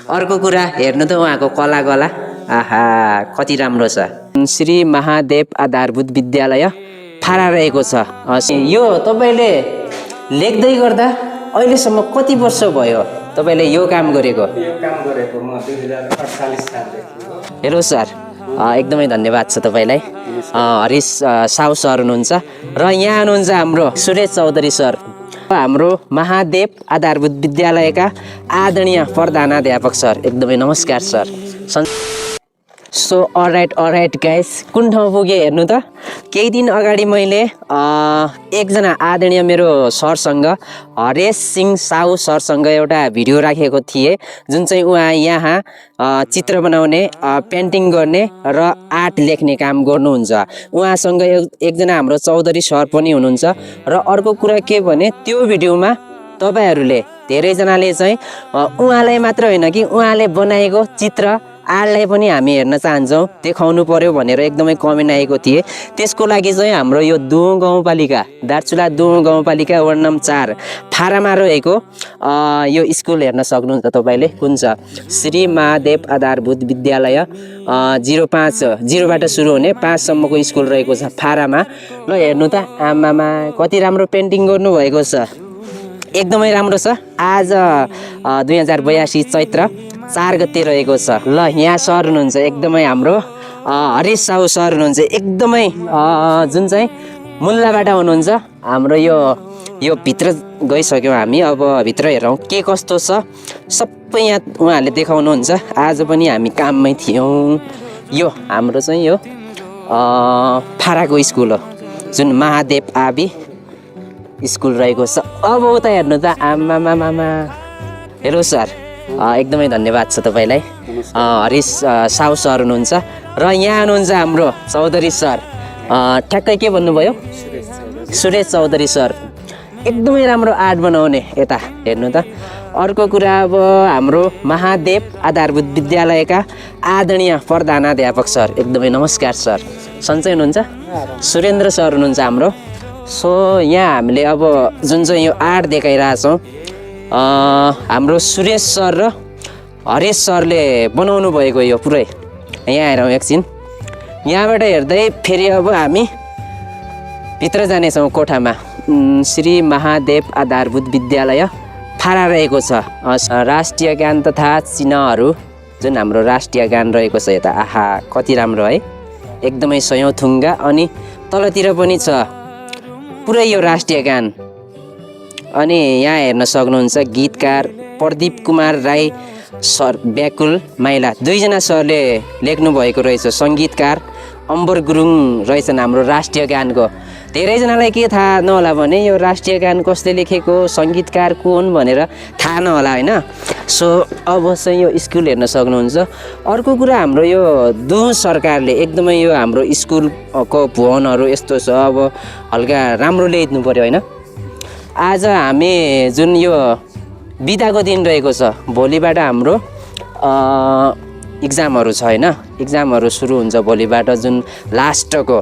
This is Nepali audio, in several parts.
अर्को कुरा हेर्नु त उहाँको कला आहा कति राम्रो छ। श्री महादेव आधारभूत विद्यालय फारा रहेको छ। यो तपाईँले लेख्दै गर्दा अहिलेसम्म कति वर्ष भयो तपाईँले यो काम गरेको? म 2048 सालदेखि। हेलो सर, एकदमै धन्यवाद छ तपाईँलाई। हरिश साहु सर हुनुहुन्छ र यहाँ हुनुहुन्छ हाम्रो सुरेश चौधरी सर, हाम्रो महादेव आधारभूत विद्यालयका आदरणीय प्रधानाध्यापक सर। एकदमै नमस्कार सर। सो अलराइट गाइस, कुन ठाउँ पुगेँ हेर्नु त। केही दिन अगाडि मैले एकजना आदरणीय मेरो सरसँग, हरेश सिंह साहु सरसँग एउटा भिडियो राखेको थिएँ, जुन चाहिँ उहाँ यहाँ चित्र बनाउने, पेन्टिङ गर्ने र आर्ट लेख्ने काम गर्नुहुन्छ। उहाँसँग एकजना हाम्रो चौधरी सर पनि हुनुहुन्छ। र अर्को कुरा के भने, त्यो भिडियोमा तपाईँहरूले धेरैजनाले चाहिँ उहाँलाई मात्र होइन कि उहाँले बनाएको चित्र आर्टलाई पनि हामी हेर्न चाहन्छौँ, देखाउनु पर्यो भनेर एकदमै कमेन्ट आएको थिए। त्यसको लागि चाहिँ हाम्रो यो दुहु गाउँपालिका, दार्चुला दुहु गाउँपालिका वार्ड नम्बर 4 फारामा रहेको यो स्कुल हेर्न सक्नुहुन्छ तपाईँले। कुन छ? श्री महादेव आधारभूत विद्यालय 0बाट सुरु हुने 5 सम्मको स्कुल रहेको छ फारामा। ल हेर्नु त, आमामा कति राम्रो पेन्टिङ गर्नुभएको छ, एकदमै राम्रो छ। आज 2082 चैत्र 4 गते रहेको छ। ल यहाँ सर हुनुहुन्छ एकदमै हाम्रो हरिश साहु सर हुनुहुन्छ, एकदमै जुन चाहिँ मुल्लाबाट हुनुहुन्छ। हाम्रो यो भित्र गइसक्यौँ हामी, अब भित्र हेरौँ के कस्तो छ, सबै यहाँ उहाँहरूले देखाउनुहुन्छ। आज पनि हामी काममै थियौँ। यो हाम्रो चाहिँ यो फाराको स्कुल हो, जुन महादेव आबी स्कुल रहेको छ। अब उता हेर्नु त, आमामामा। हेलो सर, एकदमै धन्यवाद छ तपाईँलाई। हरिश साहु सर हुनुहुन्छ र यहाँ हुनुहुन्छ हाम्रो चौधरी सर, ठ्याक्कै के भन्नुभयो? सुरेश चौधरी सर। एकदमै राम्रो आर्ट बनाउने। यता हेर्नु त। अर्को कुरा, अब हाम्रो महादेव आधारभूत विद्यालयका आदरणीय प्रधानाध्यापक सर। एकदमै नमस्कार सर। सन्चै हुनुहुन्छ? सुरेन्द्र सर हुनुहुन्छ हाम्रो। सो यहाँ हामीले अब जुन चाहिँ यो आर्ट देखाइरहेछौँ, हाम्रो सुरेश सर र हरेश सरले बनाउनु भएको यो पुरै। यहाँ हेरौँ एकछिन। यहाँबाट हेर्दै फेरि अब हामी भित्र जानेछौँ कोठामा। श्री महादेव आधारभूत विद्यालय फारा रहेको छ। राष्ट्रिय गान तथा चिह्नहरू, जुन हाम्रो राष्ट्रिय गान रहेको छ यता, आहा कति राम्रो है, एकदमै सयौँ थुङ्गा। अनि तलतिर पनि छ पुरै यो राष्ट्रिय गान। अनि यहाँ हेर्न सक्नुहुन्छ गीतकार प्रदीप कुमार राई सर, व्याकुल माइला, दुईजना सरले लेख्नु भएको रहेछ। सङ्गीतकार अम्बर गुरुङ रहेछन् हाम्रो राष्ट्रिय गानको। धेरैजनालाई के थाहा नहोला भने यो राष्ट्रिय गान कसले लेखेको, सङ्गीतकार को हुन् भनेर थाहा नहोला होइन। सो अब चाहिँ यो स्कुल हेर्न सक्नुहुन्छ। अर्को कुरा, हाम्रो यो दुहु सरकारले एकदमै यो हाम्रो स्कुलको भवनहरू यस्तो छ, अब हल्का राम्रो ल्याइदिनु पऱ्यो होइन। आज हामी जुन यो बिदाको दिन रहेको छ, भोलिबाट हाम्रो इक्जामहरू छ होइन। इक्जामहरू सुरु हुन्छ भोलिबाट, जुन लास्टको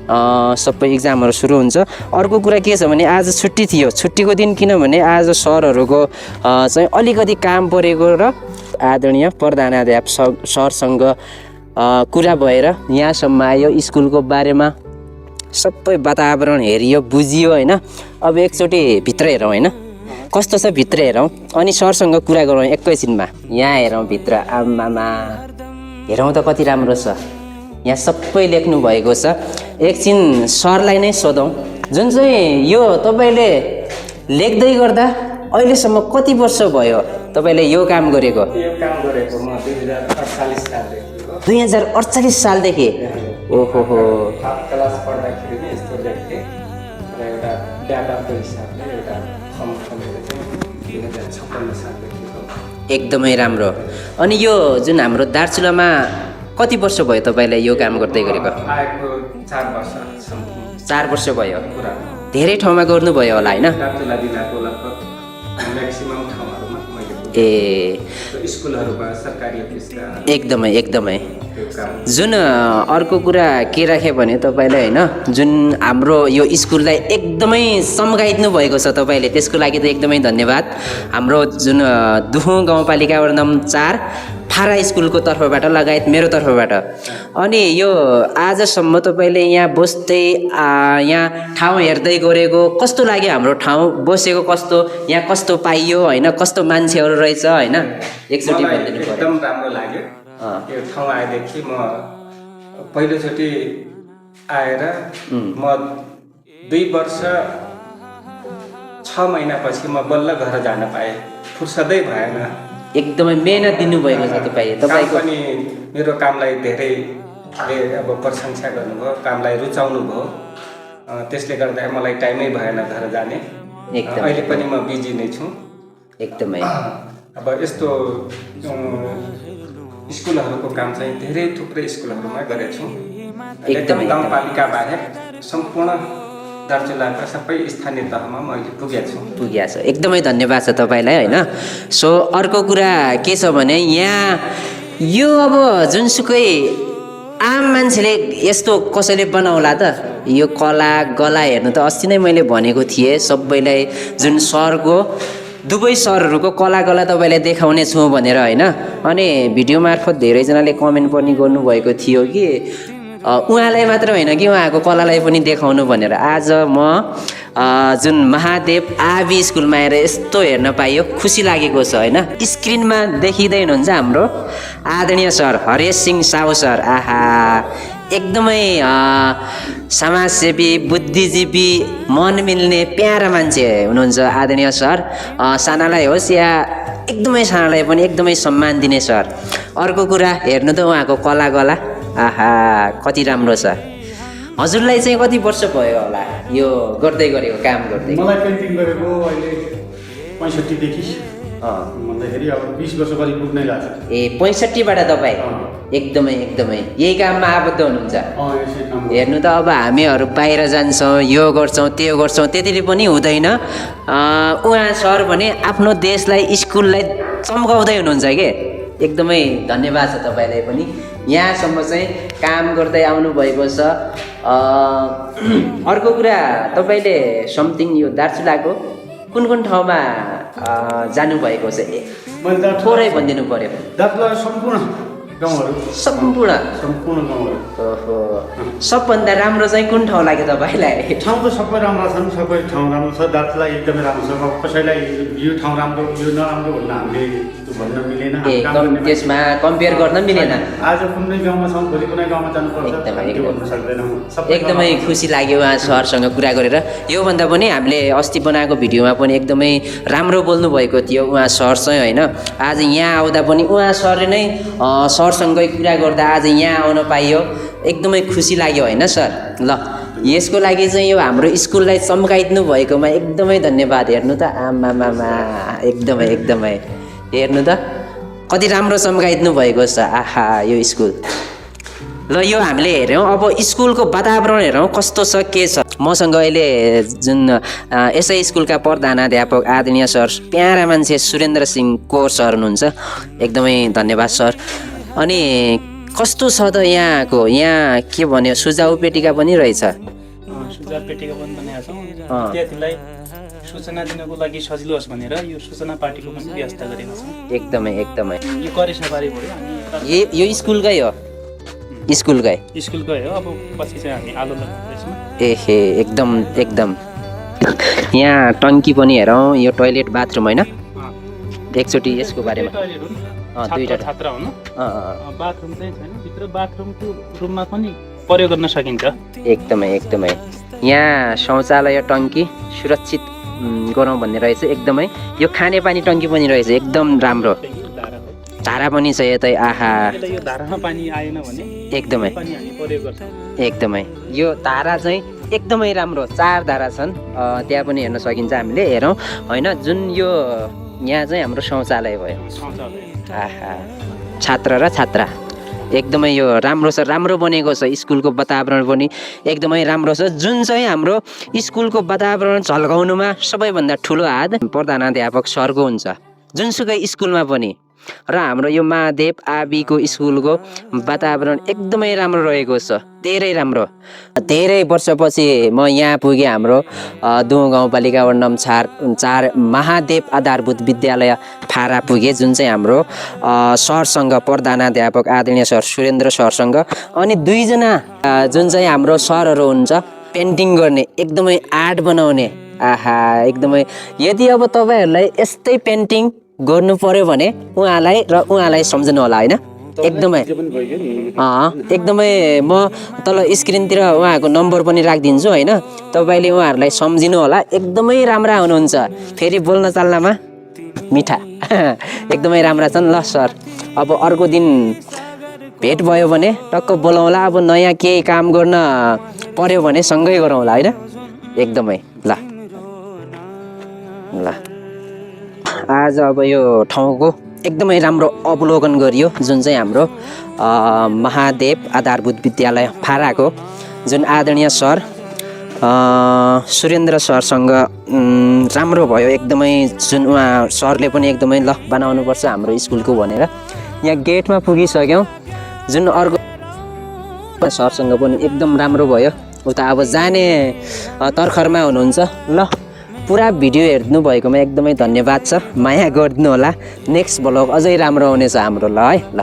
सबै इक्जामहरू सुरु हुन्छ। अर्को कुरा के छ भने, आज छुट्टी थियो। छुट्टीको दिन किनभने आज सरहरूको चाहिँ अलिकति काम परेको र आदरणीय प्रधानाध्यापक सरसँग कुरा भएर यहाँसम्म आयो। स्कुलको बारेमा सबै वातावरण हेरियो, बुझियो होइन। अब एकचोटि भित्र हेरौँ होइन, कस्तो छ भित्र हेरौँ, अनि सरसँग कुरा गरौँ एकैछिनमा। यहाँ हेरौँ भित्र, आमामा हेरौँ त कति राम्रो छ। यहाँ सबै लेख्नु भएको छ। एकछिन सरलाई नै सोधौँ, जुन चाहिँ यो तपाईँले लेख्दै गर्दा अहिलेसम्म कति वर्ष भयो तपाईँले यो काम गरेको? यो काम गरेको म 2048 सालदेखि। 2048 सालदेखि? ओहो हो। क्लास पढ्दाखेरि नै यस्तो लेख्थेँ र एउटा डाटाको हिसाबले एउटा फर्मले चाहिँ 2056 सालदेखि। एकदमै राम्रो। अनि यो जुन हाम्रो दार्चुलामा कति वर्ष भयो तपाईँलाई यो काम गर्दै गरेको? आएको 4 वर्ष समथिङ। 4 वर्ष भयो। पुरा धेरै ठाउँमा गर्नुभयो होला होइन? दार्चुला जिल्लाको लगभग म्याक्सिमम ठाउँहरूमा मैले ए स्कुलहरूमा सरकारी अफिसका एकदमै एकदमै त्यो काम जुन अर्को कुरा के राखेँ भने तपाईँलाई होइन जुन हाम्रो यो स्कुललाई एकदमै सम्झाइदिनु भएको छ तपाईँले त्यसको लागि त एकदमै धन्यवाद हाम्रो जुन दुहुँ गाउँपालिका वडा नम्बर 4 फारा स्कुलको तर्फबाट लगायत मेरो तर्फबाट अनि यो आजसम्म तपाईँले यहाँ बस्दै यहाँ ठाउँ हेर्दै गरेको कस्तो लाग्यो हाम्रो ठाउँ बसेको कस्तो यहाँ कस्तो पाइयो होइन कस्तो मान्छेहरू रहेछ होइन एकचोटि मलाई भनिदिनु पर्यो एकदम राम्रो लाग्यो यो ठाउँ आएदेखि म पहिलोचोटि आएर म 2 वर्ष 6 महिनापछि म बल्ल घर जान पाएँ फुर्सदै भएन एकदमै मेहनत दिनुभएको छ तपाईँले काम तपाईँको पनि मेरो कामलाई धेरैले अब प्रशंसा गर्नुभयो कामलाई रुचाउनु भयो त्यसले गर्दा मलाई टाइमै भएन घर जाने एकदम अहिले पनि म बिजी नै छु एकदमै अब यस्तो स्कुलहरूको काम चाहिँ धेरै थुप्रै स्कुलहरूमा गरेछु एकदमै गाउँपालिका बाहेक सम्पूर्ण दार्चुलाका सबै स्थानीय तहमा मैले पुगेको छु पुगेको छ एकदमै धन्यवाद छ तपाईँलाई होइन सो अर्को कुरा के छ भने यहाँ यो अब जुनसुकै आम मान्छेले यस्तो कसैले बनाउला त यो कला गला हेर्नु त अस्ति नै मैले भनेको थिएँ सबैलाई जुन सरको दुवै सरहरूको कला गला तपाईँलाई देखाउने छु भनेर होइन अनि भिडियो मार्फत धेरैजनाले कमेन्ट पनि गर्नुभएको थियो कि उहाँलाई मात्र होइन कि उहाँको कलालाई पनि देखाउनु भनेर आज म जुन महादेव आबी स्कुलमा आएर यस्तो हेर्न पाइयो खुसी लागेको छ होइन स्क्रिनमा देखिँदै हुनुहुन्छ हाम्रो आदरणीय सर हरेश सिंह साहु सर आहा एकदमै समाजसेवी बुद्धिजीवी मन मिल्ने प्यारा मान्छे हुनुहुन्छ आदरणीय सर सानालाई होस् या एकदमै सानालाई पनि एकदमै सम्मान दिने सर अर्को कुरा हेर्नु त उहाँको कला गला आहा कति राम्रो छ हजुरलाई चाहिँ कति वर्ष भयो होला यो गर्दै गरेको काम गर्दै मलाई पेन्टिङ गरेको अहिले 65 देखि भन्दाखेरि अब 20 वर्ष करिब पुग्नै लाग्छ ए 65 बाट तपाईँ एकदमै एकदमै यही काममा आबद्ध हुनुहुन्छ यसै काम हेर्नु त अब हामीहरू बाहिर जान्छौँ यो गर्छौँ त्यो गर्छौँ त्यतिले पनि हुँदैन उहाँ सर भने आफ्नो देशलाई स्कुललाई चम्काउँदै हुनुहुन्छ के एकदमै धन्यवाद छ तपाईँलाई पनि यहाँसम्म चाहिँ काम गर्दै आउनुभएको छ अर्को कुरा तपाईँले समथिङ यो दार्चुलाको कुन कुन ठाउँमा जानुभएको छ मैले थोरै भनिदिनु पर्यो दार्चुला सम्पूर्ण गाउँहरू सम्पूर्ण गाउँहरू ओहो सबभन्दा राम्रो चाहिँ कुन ठाउँ लाग्यो तपाईँलाई ठाउँ त सबै राम्रा छन् सबै ठाउँ राम्रो छ दार्चुला एकदमै राम्रो छ अब कसैलाई यो ठाउँ राम्रो यो नराम्रो भन्न हामीले भन्न मिलेन ए त्यसमा कम्पेयर गर्न मिलेन आज कुनै गाउँमा छौँ भोलि कुनै गाउँमा जानुपर्छ त्यो भन्न सक्दैनौँ एकदमै खुसी लाग्यो उहाँ सरसँग कुरा गरेर योभन्दा पनि हामीले अस्ति बनाएको भिडियोमा पनि एकदमै राम्रो बोल्नु भएको थियो उहाँ सर चाहिँ होइन आज यहाँ आउँदा पनि उहाँ सरले नै सरसँगै कुरा गर्दा आज यहाँ आउन पाइयो एकदमै खुसी लाग्यो होइन सर ल यसको लागि चाहिँ यो हाम्रो स्कुललाई चम्काइदिनु भएकोमा एकदमै धन्यवाद हेर्नु त आमामामा एकदमै एकदमै हेर्नु त कति राम्रो चम्काइदिनु भएको छ आहा यो स्कुल ल यो हामीले हेऱ्यौँ अब स्कुलको वातावरण हेरौँ कस्तो छ के छ मसँग अहिले जुन यसै स्कुलका प्रधानाध्यापक आदरणीय सर प्यारा मान्छे सुरेन्द्र सिंह कोर सर हुनुहुन्छ एकदमै धन्यवाद सर अनि कस्तो छ त यहाँको यहाँ के भन्यो सुझाउ पेटिका पनि रहेछ सुझाव पेटिका पनि बनाएको छौँ विद्यार्थीलाई सूचना दिनको लागि सजिलो होस् भनेर यो सूचना पार्टीको पनि व्यवस्था गरेको छौँ एकदमै एकदमै यो करेसाबारी भयो अनि यो स्कुलकै हो स्कुलकै स्कुलकै हो अब पछि चाहिँ हामी आलो लगाउँदैछौँ एहे एकदम एकदम यहाँ टङ्की पनि हेरौँ यो टोइलेट बाथरुम होइन एकचोटि यसको बारेमा टोइलेट हुन् दुईवटा छात्र हुनु बाथरुम चाहिँ छैन भित्र बाथरुमको रुममा पनि प्रयोग गर्न सकिन्छ एकदमै एकदमै यहाँ शौचालय टङ्की सुरक्षित गरौँ भन्ने रहेछ एकदमै यो खानेपानी टङ्की पनि रहेछ एकदम राम्रो धारा पनि छ यतै आहा यो धारामा पानी आएन भने एकदमै पानी हामी प्रयोग गर्छौँ एकदमै यो धारा चाहिँ एकदमै राम्रो 4 धारा छन् त्यहाँ पनि हेर्न सकिन्छ हामीले हेरौँ होइन जुन यो यहाँ चाहिँ हाम्रो शौचालय भयो आहा छात्र र छात्रा एकदमै यो राम्रो छ राम्रो बनेको छ स्कुलको वातावरण पनि एकदमै राम्रो छ जुन चाहिँ हाम्रो स्कुलको वातावरण झल्काउनुमा सबैभन्दा ठुलो हात प्रधानाध्यापक सरको हुन्छ जुनसुकै स्कुलमा पनि र हाम्रो यो महादेव आबिको स्कुलको वातावरण एकदमै राम्रो रहेको छ, धेरै राम्रो। धेरै वर्षपछि म यहाँ पुगेँ, हाम्रो दुह गाउँपालिका वडा नम्बर 4 महादेव आधारभूत विद्यालय फारा पुगेँ, जुन चाहिँ हाम्रो सरसँग प्रधानाध्यापक आदरणीय सर सुरेन्द्र सरसँग अनि दुईजना जुन चाहिँ हाम्रो सरहरू हुन्छ पेन्टिङ गर्ने, एकदमै आर्ट बनाउने। आहा, एकदमै यदि अब तपाईँहरूलाई यस्तै पेन्टिङ गर्नु पर्यो भने उहाँलाई सम्झनु होला होइन। एकदमै एकदमै म तल स्क्रिनतिर उहाँको नम्बर पनि राखिदिन्छु होइन, तपाईँले उहाँहरूलाई सम्झिनु होला। एकदमै राम्रा हुनुहुन्छ, फेरि बोल्न चाल्नमा मिठा एकदमै राम्रा छन्। ल सर, अब अर्को दिन भेट भयो भने टक्क बोलाउँला, अब नयाँ केही काम गर्न पर्यो भने सँगै गरौँला होइन। एकदमै ल ल आज अब यो ठाउँको एकदमै राम्रो अवलोकन गरियो, जुन चाहिँ हाम्रो महादेव आधारभूत विद्यालय फाराको जुन आदरणीय सर सुरेन्द्र सरसँग राम्रो भयो एकदमै। जुन उहाँ सरले पनि एकदमै ल बनाउनुपर्छ हाम्रो स्कुलको भनेर यहाँ गेटमा पुगिसक्यौँ। जुन अर्को सरसँग पनि एकदम राम्रो भयो। उता अब जाने तर्खरमा हुनुहुन्छ। ल, पुरा भिडियो हेर्नु भएकोमा एकदमै धन्यवाद छ, माया गरिदिनु होला। नेक्स्ट भ्लग अझै राम्रो हुनेछ हाम्रो ल है। ल।